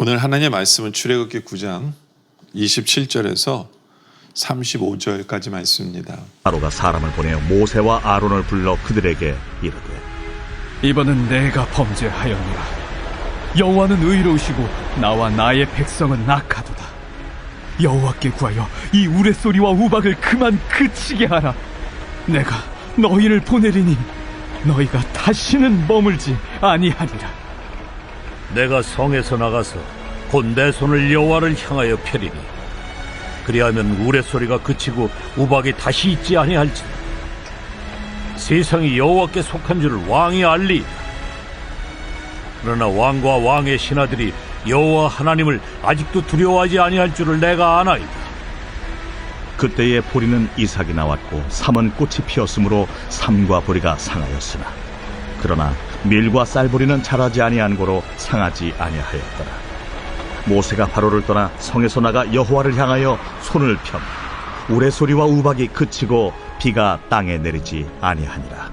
오늘 하나님의 말씀은 출애굽기 9장 27절에서 35절까지 말씀입니다. 바로가 사람을 보내어 모세와 아론을 불러 그들에게 이르되 이번은 내가 범죄하였노라. 여호와는 의로우시고 나와 나의 백성은 악하도다. 여호와께 구하여 이 우레소리와 우박을 그만 그치게 하라. 내가 너희를 보내리니 너희가 다시는 머물지 아니하리라. 내가 성에서 나가서 곧 내 손을 여호와를 향하여 펴리니 그리하면 우레소리가 그치고 우박이 다시 있지 아니할지니 세상이 여호와께 속한 줄을 왕이 알리이다. 그러나 왕과 왕의 신하들이 여호와 하나님을 아직도 두려워하지 아니할 줄을 내가 아나이다. 그때에 보리는 이삭이 나왔고 삼은 꽃이 피었으므로 삼과 보리가 상하였으나 그러나 밀과 쌀보리는 자라지 아니한 고로 상하지 아니하였더라. 모세가 바로를 떠나 성에서 나가 여호와를 향하여 손을 펴 우레소리와 우박이 그치고 비가 땅에 내리지 아니하니라.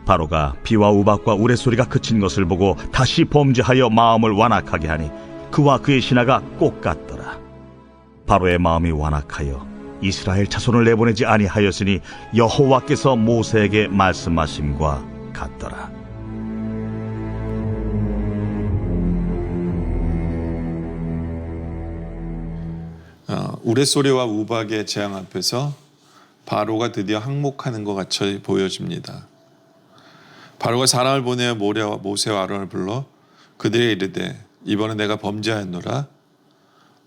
바로가 비와 우박과 우레소리가 그친 것을 보고 다시 범죄하여 마음을 완악하게 하니 그와 그의 신하가 꼭 같더라. 바로의 마음이 완악하여 이스라엘 자손을 내보내지 아니하였으니 여호와께서 모세에게 말씀하심과 같더라. 우레소리와 우박의 재앙 앞에서 바로가 드디어 항목하는 것 같이 보여집니다. 바로가 사람을 보내어 모세와 아론을 불러 그들에게 이르되 이번에 내가 범죄하였노라.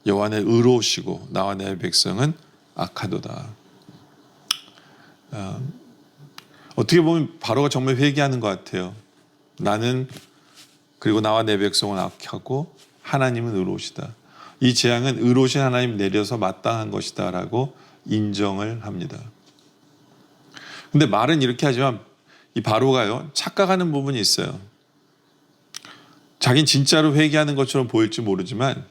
여호와는 의로우시고 나와 내 백성은 악하도다. 어떻게 보면 바로가 정말 회개하는 것 같아요. 나는 그리고 나와 내 백성은 악하고 하나님은 의로우시다. 이 재앙은 의로우신 하나님 내려서 마땅한 것이다 라고 인정을 합니다. 근데 말은 이렇게 하지만 이 바로가요 착각하는 부분이 있어요. 자긴 진짜로 회개하는 것처럼 보일지 모르지만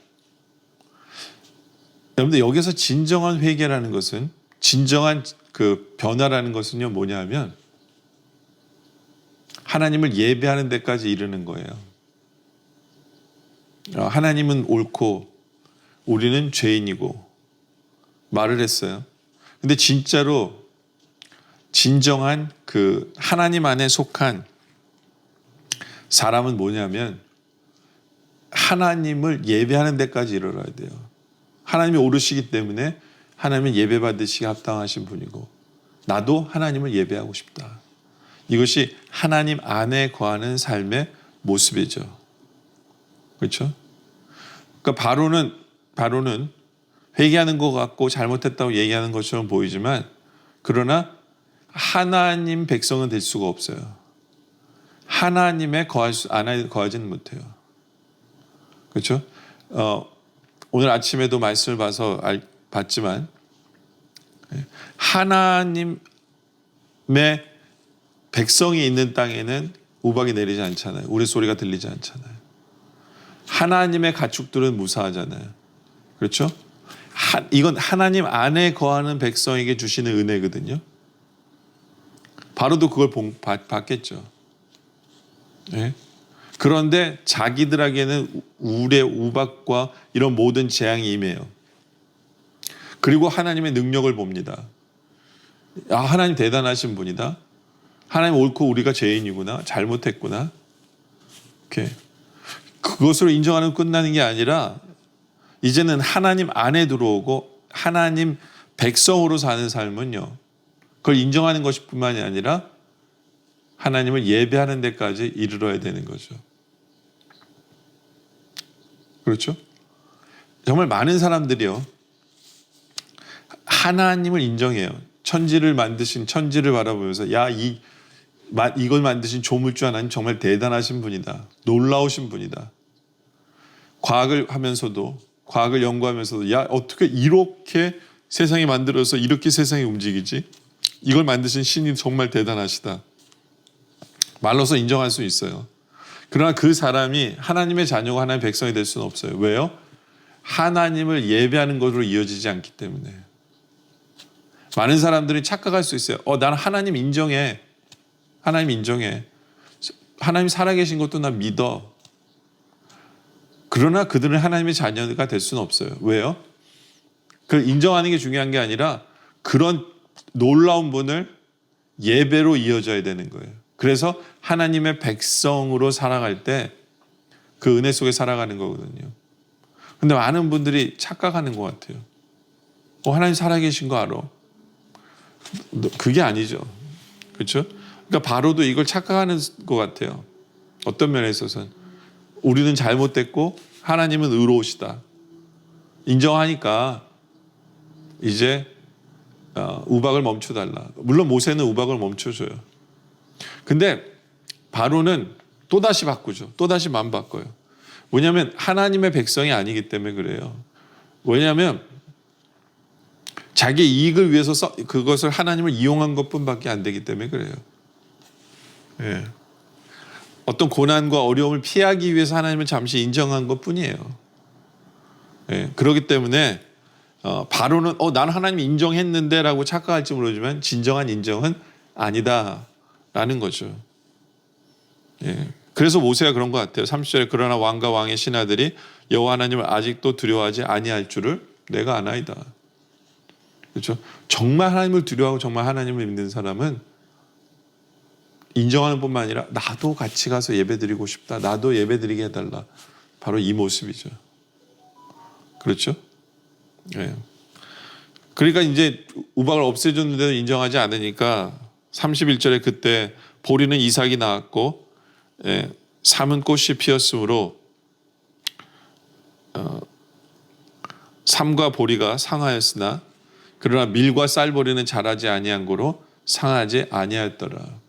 여러분들 여기서 진정한 회개라는 것은 진정한 그 변화라는 것은요 뭐냐 하면 하나님을 예배하는 데까지 이르는 거예요. 하나님은 옳고 우리는 죄인이고 말을 했어요. 근데 진짜로 진정한 그 하나님 안에 속한 사람은 뭐냐면 하나님을 예배하는 데까지 이르러야 돼요. 하나님이 오르시기 때문에 하나님은 예배받으시기 합당하신 분이고 나도 하나님을 예배하고 싶다. 이것이 하나님 안에 거하는 삶의 모습이죠. 그렇죠? 그러니까 바로는 회개하는 것 같고 잘못했다고 얘기하는 것처럼 보이지만 그러나 하나님 백성은 될 수가 없어요. 하나님에 거하지는 못해요. 그렇죠? 오늘 아침에도 말씀을 봤지만 하나님의 백성이 있는 땅에는 우박이 내리지 않잖아요. 우레소리가 들리지 않잖아요. 하나님의 가축들은 무사하잖아요. 그렇죠? 이건 하나님 안에 거하는 백성에게 주시는 은혜거든요. 바로도 그걸 받겠죠. 네? 그런데 자기들에게는 우레, 우박과 이런 모든 재앙이 임해요. 그리고 하나님의 능력을 봅니다. 하나님 대단하신 분이다. 하나님 옳고 우리가 죄인이구나. 잘못했구나. 이렇게. 그것으로 인정하는 끝나는 게 아니라 이제는 하나님 안에 들어오고 하나님 백성으로 사는 삶은요. 그걸 인정하는 것일 뿐만이 아니라 하나님을 예배하는 데까지 이르러야 되는 거죠. 그렇죠? 정말 많은 사람들이요. 하나님을 인정해요. 천지를 만드신 천지를 바라보면서 이걸 만드신 조물주 하나님 정말 대단하신 분이다. 놀라우신 분이다. 과학을 하면서도 과학을 연구하면서도 어떻게 이렇게 세상이 만들어서 이렇게 세상이 움직이지? 이걸 만드신 신이 정말 대단하시다. 말로서 인정할 수 있어요. 그러나 그 사람이 하나님의 자녀가 하나님의 백성이 될 수는 없어요. 왜요? 하나님을 예배하는 것으로 이어지지 않기 때문에. 많은 사람들이 착각할 수 있어요. 나는 하나님 인정해. 하나님 인정해. 하나님 살아계신 것도 나 믿어. 그러나 그들은 하나님의 자녀가 될 수는 없어요. 왜요? 그걸 인정하는 게 중요한 게 아니라 그런 놀라운 분을 예배로 이어져야 되는 거예요. 그래서 하나님의 백성으로 살아갈 때 그 은혜 속에 살아가는 거거든요. 근데 많은 분들이 착각하는 것 같아요. 하나님 살아계신 거 알아? 그게 아니죠. 그렇죠? 그러니까 바로도 이걸 착각하는 것 같아요. 어떤 면에 있어서는 우리는 잘못됐고 하나님은 의로우시다. 인정하니까 이제 우박을 멈춰달라. 물론 모세는 우박을 멈춰줘요. 근데 바로는 또다시 바꾸죠. 또다시 마음 바꿔요. 왜냐하면 하나님의 백성이 아니기 때문에 그래요. 왜냐하면 자기 이익을 위해서 그것을 하나님을 이용한 것뿐밖에 안 되기 때문에 그래요. 예. 어떤 고난과 어려움을 피하기 위해서 하나님을 잠시 인정한 것뿐이에요. 예. 그렇기 때문에 바로는 난 하나님 인정했는데 라고 착각할지 모르지만 진정한 인정은 아니다라는 거죠. 예. 그래서 모세가 그런 것 같아요. 30절에 그러나 왕과 왕의 신하들이 여호와 하나님을 아직도 두려워하지 아니할 줄을 내가 아나이다. 그렇죠? 정말 하나님을 두려워하고 정말 하나님을 믿는 사람은 인정하는 뿐만 아니라 나도 같이 가서 예배드리고 싶다. 나도 예배드리게 해달라. 바로 이 모습이죠. 그렇죠? 예. 그러니까 이제 우박을 없애줬는데도 인정하지 않으니까 31절에 그때 보리는 이삭이 낳았고 삼은 꽃이 피었으므로 삼과 보리가 상하였으나 그러나 밀과 쌀보리는 자라지 아니한 고로 상하지 아니하였더라.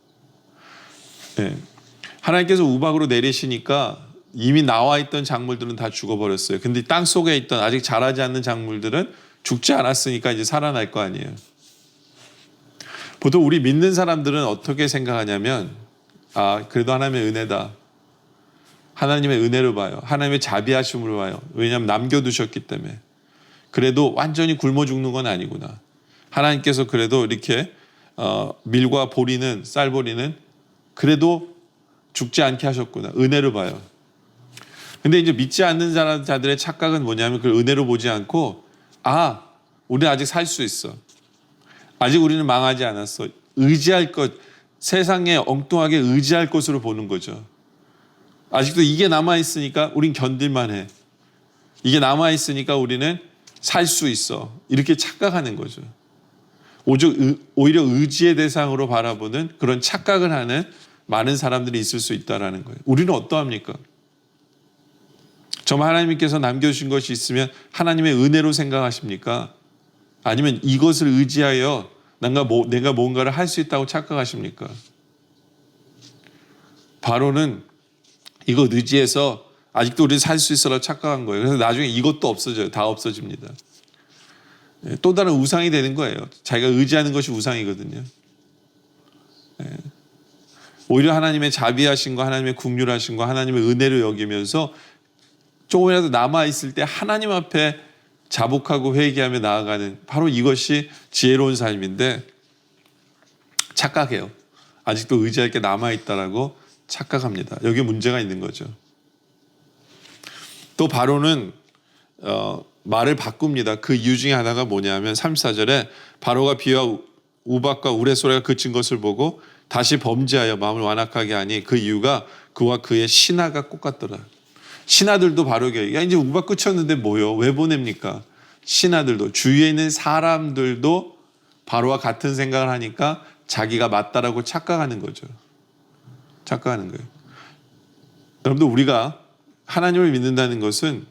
하나님께서 우박으로 내리시니까 이미 나와 있던 작물들은 다 죽어버렸어요. 근데 땅 속에 있던 아직 자라지 않는 작물들은 죽지 않았으니까 이제 살아날 거 아니에요. 보통 우리 믿는 사람들은 어떻게 생각하냐면 그래도 하나님의 은혜다. 하나님의 은혜로 봐요. 하나님의 자비하심으로 봐요. 왜냐하면 남겨두셨기 때문에. 그래도 완전히 굶어 죽는 건 아니구나. 하나님께서 그래도 이렇게 밀과 보리는 쌀보리는 그래도 죽지 않게 하셨구나. 은혜로 봐요. 근데 이제 믿지 않는 자들의 착각은 뭐냐면 그걸 은혜로 보지 않고 우리는 아직 살 수 있어. 아직 우리는 망하지 않았어. 의지할 것, 세상에 엉뚱하게 의지할 것으로 보는 거죠. 아직도 이게 남아있으니까 우린 견딜만 해. 이게 남아있으니까 우리는 살 수 있어. 이렇게 착각하는 거죠. 오히려 의지의 대상으로 바라보는 그런 착각을 하는 많은 사람들이 있을 수 있다는 거예요. 우리는 어떠합니까? 정말 하나님께서 남겨주신 것이 있으면 하나님의 은혜로 생각하십니까? 아니면 이것을 의지하여 내가 뭔가를 할 수 있다고 착각하십니까? 바로는 이거 의지해서 아직도 우리는 살 수 있어라고 착각한 거예요. 그래서 나중에 이것도 없어져요. 다 없어집니다. 또 다른 우상이 되는 거예요. 자기가 의지하는 것이 우상이거든요. 오히려 하나님의 자비하심과 하나님의 긍휼하심과 하나님의 은혜를 여기면서 조금이라도 남아있을 때 하나님 앞에 자복하고 회개하며 나아가는 바로 이것이 지혜로운 삶인데 착각해요. 아직도 의지할 게 남아있다라고 착각합니다. 여기에 문제가 있는 거죠. 또 바로는 말을 바꿉니다. 그 이유 중에 하나가 뭐냐면 34절에 바로가 비와 우박과 우레소리가 그친 것을 보고 다시 범죄하여 마음을 완악하게 하니 그 이유가 그와 그의 신하가 똑같더라. 신하들도 바로에게 이제 우박 끝쳤는데 뭐요? 왜 보냅니까? 신하들도 주위에 있는 사람들도 바로와 같은 생각을 하니까 자기가 맞다라고 착각하는 거죠. 착각하는 거예요. 여러분들 우리가 하나님을 믿는다는 것은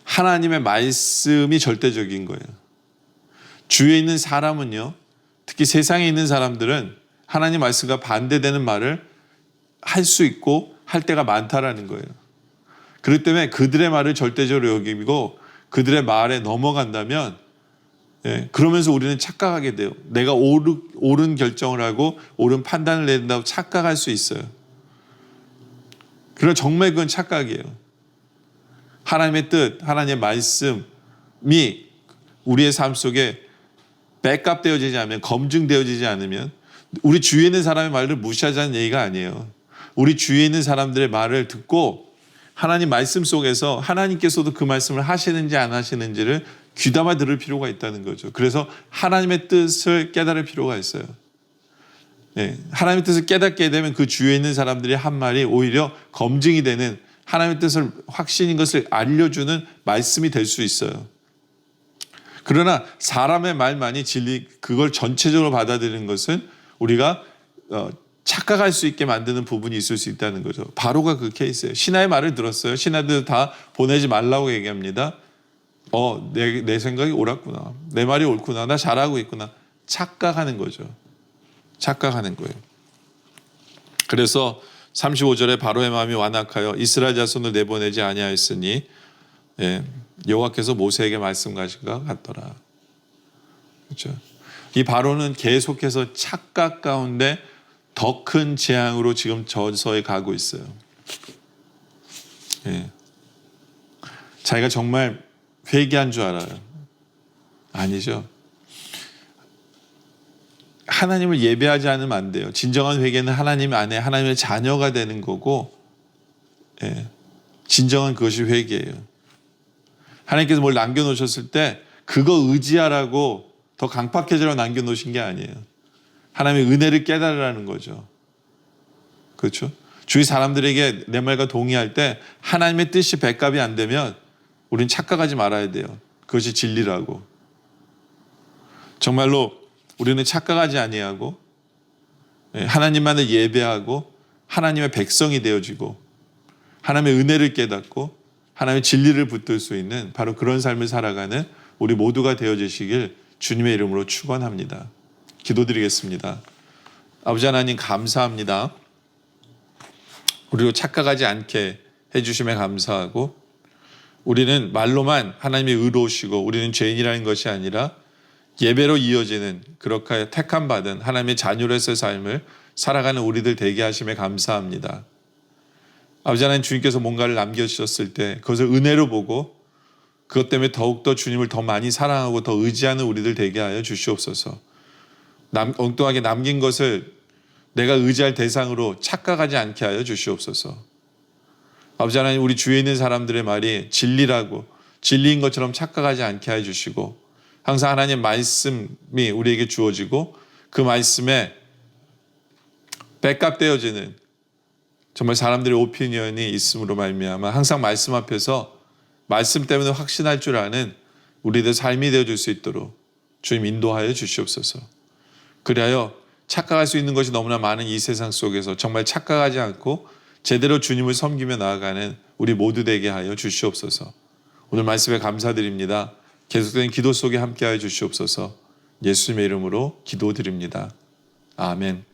하나님의 말씀이 절대적인 거예요. 주위에 있는 사람은요, 특히 세상에 있는 사람들은 하나님 말씀과 반대되는 말을 할 수 있고 할 때가 많다라는 거예요. 그렇기 때문에 그들의 말을 절대적으로 여기고 그들의 말에 넘어간다면 그러면서 우리는 착각하게 돼요. 내가 옳은 결정을 하고 옳은 판단을 내린다고 착각할 수 있어요. 그러나 정말 그건 착각이에요. 하나님의 뜻, 하나님의 말씀이 우리의 삶 속에 백업되어지지 않으면, 검증되어지지 않으면 우리 주위에 있는 사람의 말을 무시하자는 얘기가 아니에요. 우리 주위에 있는 사람들의 말을 듣고 하나님 말씀 속에서 하나님께서도 그 말씀을 하시는지 안 하시는지를 귀담아 들을 필요가 있다는 거죠. 그래서 하나님의 뜻을 깨달을 필요가 있어요. 네, 하나님의 뜻을 깨닫게 되면 그 주위에 있는 사람들이 한 말이 오히려 검증이 되는 하나님의 뜻을 확신인 것을 알려주는 말씀이 될 수 있어요. 그러나 사람의 말만이 진리, 그걸 전체적으로 받아들이는 것은 우리가 착각할 수 있게 만드는 부분이 있을 수 있다는 거죠. 바로가 그 케이스예요. 신하의 말을 들었어요. 신하들 다 보내지 말라고 얘기합니다. 내 생각이 옳았구나. 내 말이 옳구나. 나 잘하고 있구나. 착각하는 거죠. 착각하는 거예요. 그래서 35절에 바로의 마음이 완악하여 이스라엘 자손을 내보내지 아니하였으니 여호와께서 모세에게 말씀하신 것 같더라. 그렇죠. 이 바로는 계속해서 착각 가운데 더 큰 재앙으로 지금 저서에 가고 있어요. 자기가 정말 회개한 줄 알아요. 아니죠. 하나님을 예배하지 않으면 안 돼요. 진정한 회개는 하나님 안에 하나님의 자녀가 되는 거고, 진정한 그것이 회개예요. 하나님께서 뭘 남겨놓으셨을 때 그거 의지하라고 더 강팍해지라고 남겨놓으신 게 아니에요. 하나님의 은혜를 깨달으라는 거죠. 그렇죠? 주위 사람들에게 내 말과 동의할 때 하나님의 뜻이 백갑이 안 되면 우린 착각하지 말아야 돼요. 그것이 진리라고. 정말로 우리는 착각하지 아니하고 하나님만을 예배하고 하나님의 백성이 되어지고 하나님의 은혜를 깨닫고 하나님의 진리를 붙들 수 있는 바로 그런 삶을 살아가는 우리 모두가 되어지시길 주님의 이름으로 축원합니다. 기도드리겠습니다. 아버지 하나님 감사합니다. 우리로 착각하지 않게 해주심에 감사하고 우리는 말로만 하나님이 의로우시고 우리는 죄인이라는 것이 아니라 예배로 이어지는 그렇게 택함 받은 하나님의 자녀로서의 삶을 살아가는 우리들 되게 하심에 감사합니다. 아버지 하나님 주님께서 뭔가를 남겨주셨을 때 그것을 은혜로 보고 그것 때문에 더욱더 주님을 더 많이 사랑하고 더 의지하는 우리들 되게 하여 주시옵소서. 엉뚱하게 남긴 것을 내가 의지할 대상으로 착각하지 않게 하여 주시옵소서. 아버지 하나님 우리 주위에 있는 사람들의 말이 진리라고 진리인 것처럼 착각하지 않게 하여 주시고 항상 하나님 말씀이 우리에게 주어지고 그 말씀에 백합되어지는 정말 사람들의 오피니언이 있음으로 말미암아 항상 말씀 앞에서 말씀 때문에 확신할 줄 아는 우리들 삶이 되어줄 수 있도록 주님 인도하여 주시옵소서. 그리하여 착각할 수 있는 것이 너무나 많은 이 세상 속에서 정말 착각하지 않고 제대로 주님을 섬기며 나아가는 우리 모두 되게 하여 주시옵소서. 오늘 말씀에 감사드립니다. 계속된 기도 속에 함께하여 주시옵소서. 예수님의 이름으로 기도드립니다. 아멘.